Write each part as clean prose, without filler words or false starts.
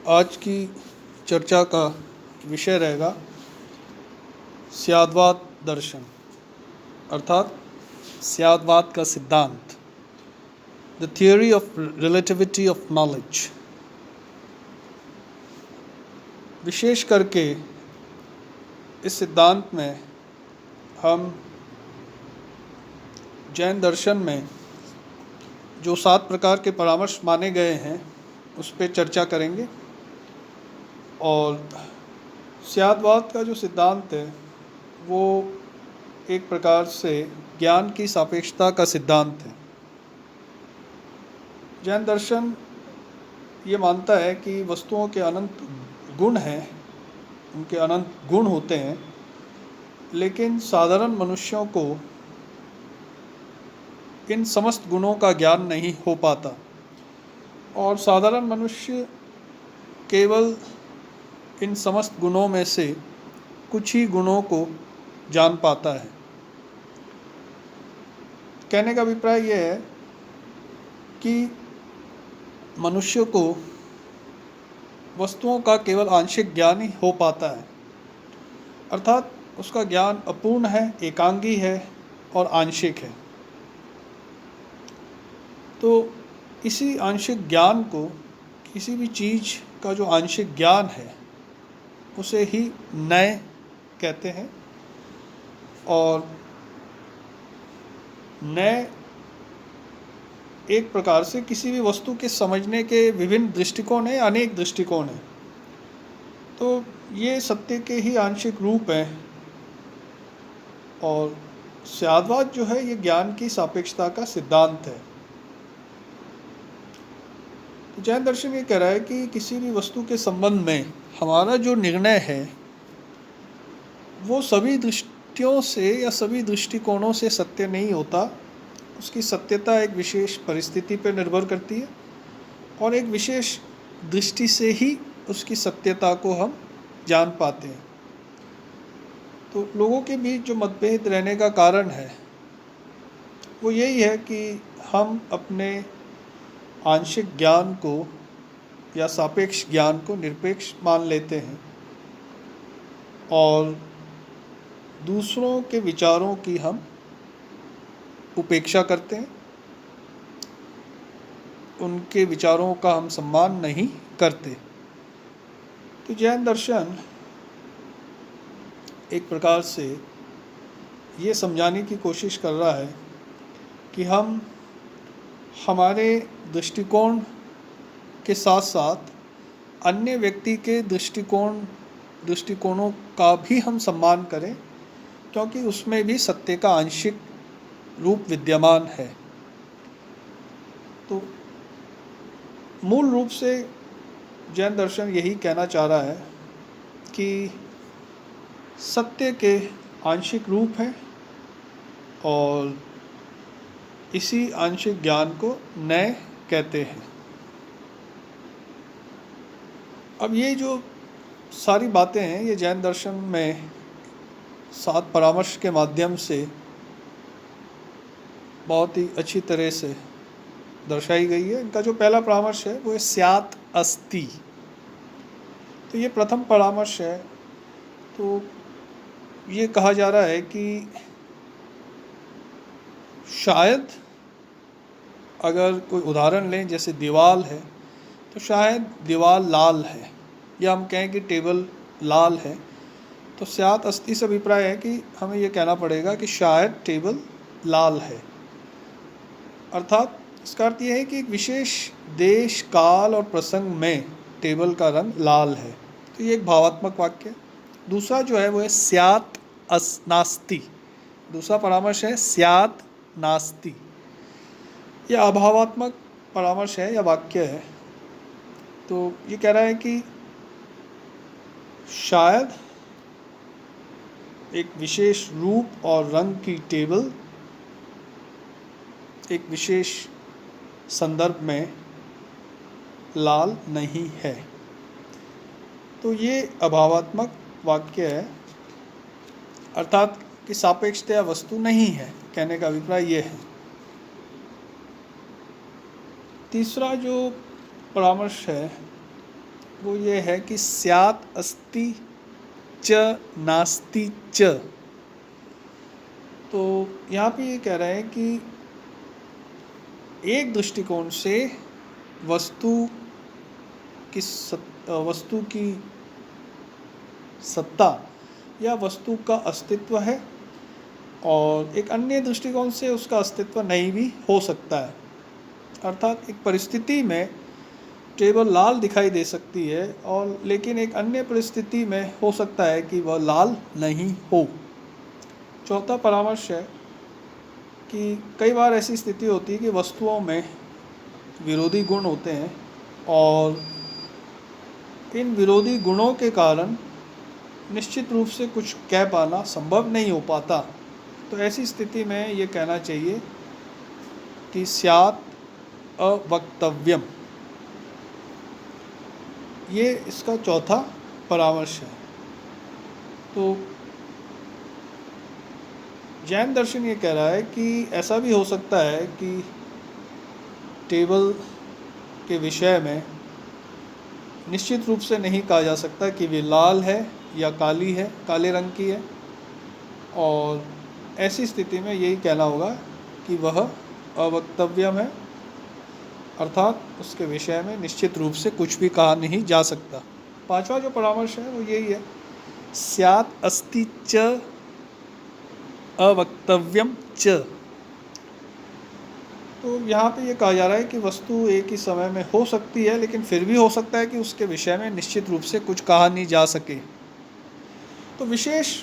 आज की चर्चा का विषय रहेगा स्याद्वाद दर्शन अर्थात स्याद्वाद का सिद्धांत, the theory of relativity of knowledge. विशेष करके इस सिद्धांत में हम जैन दर्शन में जो 7 प्रकार के परामर्श माने गए हैं उस पर चर्चा करेंगे। और स्याद्वाद का जो सिद्धांत है वो एक प्रकार से ज्ञान की सापेक्षता का सिद्धांत है। जैन दर्शन ये मानता है कि वस्तुओं के अनंत गुण हैं, उनके अनंत गुण होते हैं, लेकिन साधारण मनुष्यों को इन समस्त गुणों का ज्ञान नहीं हो पाता और साधारण मनुष्य केवल इन समस्त गुणों में से कुछ ही गुणों को जान पाता है। कहने का अभिप्राय यह है कि मनुष्य को वस्तुओं का केवल आंशिक ज्ञान ही हो पाता है, अर्थात उसका ज्ञान अपूर्ण है, एकांगी है और आंशिक है। तो इसी आंशिक ज्ञान को, किसी भी चीज़ का जो आंशिक ज्ञान है उसे ही नय कहते हैं। और नय एक प्रकार से किसी भी वस्तु के समझने के विभिन्न दृष्टिकोण हैं, अनेक दृष्टिकोण हैं। तो ये सत्य के ही आंशिक रूप हैं और स्याद्वाद जो है ये ज्ञान की सापेक्षता का सिद्धांत है। जैन दर्शन ये कह रहा है कि किसी भी वस्तु के संबंध में हमारा जो निर्णय है वो सभी दृष्टियों से या सभी दृष्टिकोणों से सत्य नहीं होता। उसकी सत्यता एक विशेष परिस्थिति पर निर्भर करती है और एक विशेष दृष्टि से ही उसकी सत्यता को हम जान पाते हैं। तो लोगों के बीच जो मतभेद रहने का कारण है वो यही है कि हम अपने आंशिक ज्ञान को या सापेक्ष ज्ञान को निरपेक्ष मान लेते हैं और दूसरों के विचारों की हम उपेक्षा करते हैं, उनके विचारों का हम सम्मान नहीं करते। तो जैन दर्शन एक प्रकार से ये समझाने की कोशिश कर रहा है कि हम हमारे दृष्टिकोण के साथ साथ अन्य व्यक्ति के दृष्टिकोणों का भी हम सम्मान करें, क्योंकि उसमें भी सत्य का आंशिक रूप विद्यमान है। तो मूल रूप से जैन दर्शन यही कहना चाह रहा है कि सत्य के आंशिक रूप हैं और इसी आंशिक ज्ञान को नय कहते हैं। अब ये जो सारी बातें हैं ये जैन दर्शन में 7 परामर्श के माध्यम से बहुत ही अच्छी तरह से दर्शाई गई है। इनका जो पहला परामर्श है वो है स्यात् अस्ति। तो ये प्रथम परामर्श है। तो ये कहा जा रहा है कि शायद अगर कोई उदाहरण लें, जैसे दीवार है, तो शायद दीवार लाल है, या हम कहें कि टेबल लाल है। तो स्यात् अस्ति से अभिप्राय है कि हमें ये कहना पड़ेगा कि शायद टेबल लाल है। अर्थात इसका अर्थ ये है कि एक विशेष देश, काल और प्रसंग में टेबल का रंग लाल है। तो ये एक भावात्मक वाक्य है। दूसरा जो है वो है स्यात् नास्ति। दूसरा परामर्श है स्यात् नास्ति। यह अभावात्मक परामर्श है या वाक्य है। तो ये कह रहा है कि शायद एक विशेष रूप और रंग की टेबल एक विशेष संदर्भ में लाल नहीं है। तो ये अभावात्मक वाक्य है, अर्थात कि सापेक्षता वस्तु नहीं है। कहने का अभिप्राय ये है। तीसरा जो परामर्श है वो ये है कि स्यात् अस्ति च नास्ति च। तो यहाँ पे ये कह रहे हैं कि एक दृष्टिकोण से वस्तु वस्तु की सत्ता या वस्तु का अस्तित्व है, और एक अन्य दृष्टिकोण से उसका अस्तित्व नहीं भी हो सकता है। अर्थात एक परिस्थिति में टेबल लाल दिखाई दे सकती है, और लेकिन एक अन्य परिस्थिति में हो सकता है कि वह लाल नहीं हो। चौथा परामर्श है कि कई बार ऐसी स्थिति होती है कि वस्तुओं में विरोधी गुण होते हैं, और इन विरोधी गुणों के कारण निश्चित रूप से कुछ कह पाना संभव नहीं हो पाता। तो ऐसी स्थिति में ये कहना चाहिए कि स्यात् अवक्तव्यम। ये इसका चौथा परामर्श है। तो जैन दर्शन ये कह रहा है कि ऐसा भी हो सकता है कि टेबल के विषय में निश्चित रूप से नहीं कहा जा सकता कि वे लाल है या काली है, काले रंग की है, और ऐसी स्थिति में यही कहना होगा कि वह अवक्तव्यम है, अर्थात उसके विषय में निश्चित रूप से कुछ भी कहा नहीं जा सकता। पांचवा जो परामर्श है वो यही है, स्यात् अस्ति च अवक्तव्यम च। तो यहाँ पे ये कहा जा रहा है कि वस्तु एक ही समय में हो सकती है, लेकिन फिर भी हो सकता है कि उसके विषय में निश्चित रूप से कुछ कहा नहीं जा सके। तो विशेष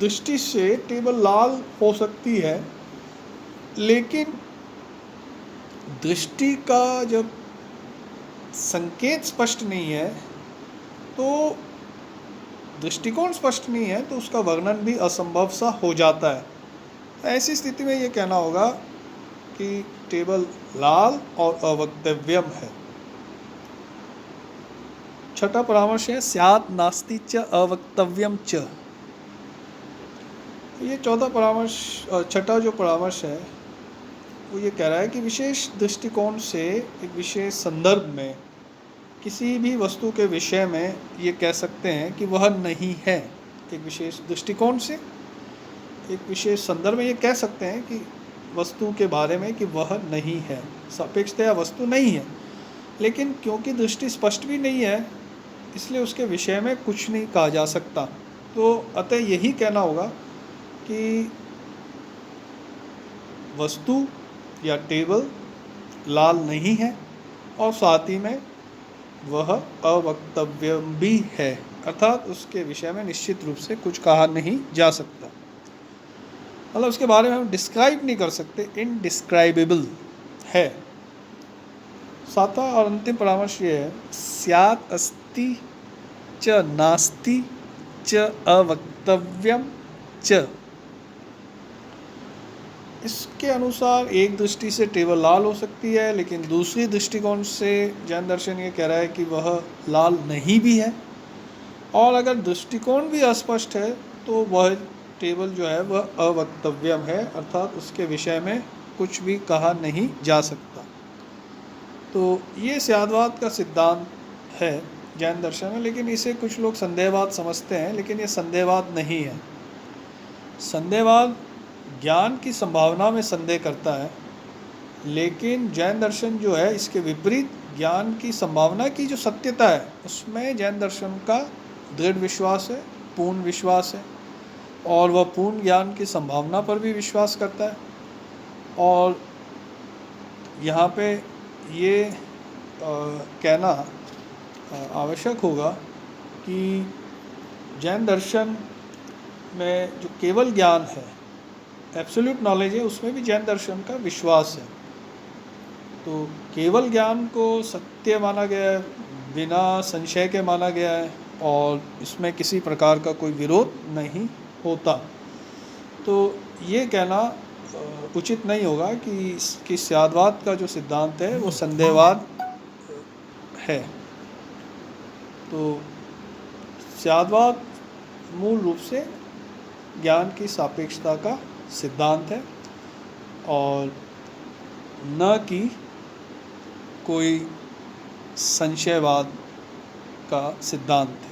दृष्टि से टेबल लाल हो सकती है, लेकिन दृष्टि का जब संकेत स्पष्ट नहीं है, तो दृष्टिकोण स्पष्ट नहीं है, तो उसका वर्णन भी असंभव सा हो जाता है। ऐसी स्थिति में ये कहना होगा कि टेबल लाल और अवक्तव्यम है। छठा परामर्श है, स्यात् नास्ति च अवक्तव्यम च। ये छठा जो परामर्श है वो ये कह रहा है कि विशेष दृष्टिकोण से एक विशेष संदर्भ में किसी भी वस्तु के विषय में ये कह सकते हैं कि वह नहीं है। एक विशेष दृष्टिकोण से एक विशेष संदर्भ में ये कह सकते हैं कि वस्तु के बारे में कि वह नहीं है, सापेक्षतया वस्तु नहीं है, लेकिन क्योंकि दृष्टि स्पष्ट भी नहीं है इसलिए उसके विषय में कुछ नहीं कहा जा सकता। तो अतः यही कहना होगा कि वस्तु या टेबल लाल नहीं है, और साथ ही में वह अवक्तव्यम भी है, अर्थात उसके विषय में निश्चित रूप से कुछ कहा नहीं जा सकता। मतलब उसके बारे में हम डिस्क्राइब नहीं कर सकते, इनडिस्क्राइबेबल है। सातवां और अंतिम परामर्श ये है, स्यात् अस्ति च नास्ति च अवक्तव्यम च। इसके अनुसार एक दृष्टि से टेबल लाल हो सकती है, लेकिन दूसरी दृष्टिकोण से जैन दर्शन ये कह रहा है कि वह लाल नहीं भी है, और अगर दृष्टिकोण भी अस्पष्ट है तो वह टेबल जो है वह अवक्तव्यम है, अर्थात उसके विषय में कुछ भी कहा नहीं जा सकता। तो ये स्याद्वाद का सिद्धांत है जैन दर्शन में, लेकिन इसे कुछ लोग संदेहवाद समझते हैं, लेकिन ये संदेहवाद नहीं है। संदेहवाद ज्ञान की संभावना में संदेह करता है, लेकिन जैन दर्शन जो है इसके विपरीत ज्ञान की संभावना की जो सत्यता है उसमें जैन दर्शन का दृढ़ विश्वास है, पूर्ण विश्वास है, और वह पूर्ण ज्ञान की संभावना पर भी विश्वास करता है। और यहाँ पे ये कहना आवश्यक होगा कि जैन दर्शन में जो केवल ज्ञान है, एब्सोल्यूट नॉलेज है, उसमें भी जैन दर्शन का विश्वास है। तो केवल ज्ञान को सत्य माना गया है, बिना संशय के माना गया है, और इसमें किसी प्रकार का कोई विरोध नहीं होता। तो ये कहना उचित नहीं होगा कि स्याद्वाद का जो सिद्धांत है वो संदेहवाद है। तो स्याद्वाद मूल रूप से ज्ञान की सापेक्षता का सिद्धांत है, और न कि कोई संशयवाद का सिद्धांत है।